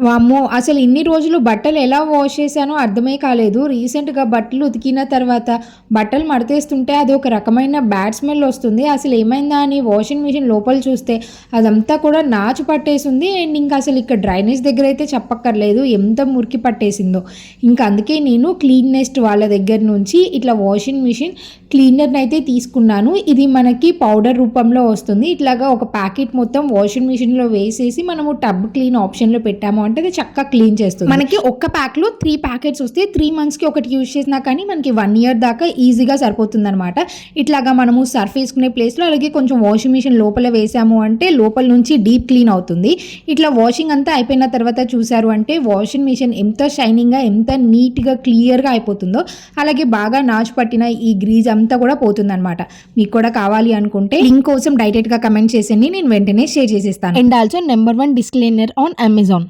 వామ్మో! అసలు ఇన్ని రోజులు బట్టలు ఎలా వాష్ చేశానో అర్థమే కాలేదు. రీసెంట్‌గా బట్టలు ఉతికిన తర్వాత బట్టలు మడతేస్తుంటే అదొక రకమైన బ్యాడ్ స్మెల్ ఒస్తుంది. అసలేమైందా అని వాషింగ్ మిషన్ లోపల చూస్తే అదంతా కూడా నాచు పట్టేసుంది. అండ్ ఇంకా అసలు ఇక్కడ డ్రైనేజ్ దగ్గరైతే చెప్పక్కర్లేదు. ఎంత మురికి పట్టేసిందో. ఇంక అందుకే నేను క్లీన్ నెస్ట్ వాళ్ళ దగ్గర నుంచి ఇట్లా వాషింగ్ మిషన్ క్లీనర్‌నయితే తీసుకున్నాను. ఇది మనకి పౌడర్ రూపంలో వస్తుంది. ఇట్లాగా ఒక ప్యాకెట్ మొత్తం వాషింగ్ మిషన్‌లో వేసేసి మనము టబ్ క్లీన్ ఆప్షన్‌లో పెట్టాము అంటే అది చక్కగా క్లీన్ చేస్తుంది. మనకి ఒక్క ప్యాక్‌లో 3 ప్యాకెట్స్ వస్తాయి. 3 మంత్స్‌కి ఒకటి యూజ్ చేసినా కానీ మనకి 1 ఇయర్ దాకా ఈజీగా సరిపోతుందనమాట. ఇట్లాగా మనము సర్ఫ్ వేసుకునే ప్లేస్‌లో అలాగే కొంచెం వాషింగ్ మిషన్ లోపల వేసాము అంటే లోపల నుంచి డీప్ క్లీన్ అవుతుంది. ఇట్లా వాషింగ్ అంతా అయిపోయిన తర్వాత చూసారు అంటే వాషింగ్ మిషన్ ఎంత షైనింగ్‌గా, ఎంత నీట్‌గా, క్లియర్‌గా అయిపోతుందో అలాగే బాగా నాచు పట్టిన ఈ గ్రీజ్ అంతా కూడా పోతుందనమాట. మీకు కూడా కావాలి అనుకుంటే లింక్ కోసం డైరెక్ట్‌గా కమెంట్ చేసేయండి. నేను వెంటనే షేర్ చేసేస్తాను. And also number 1 disclaimer on Amazon.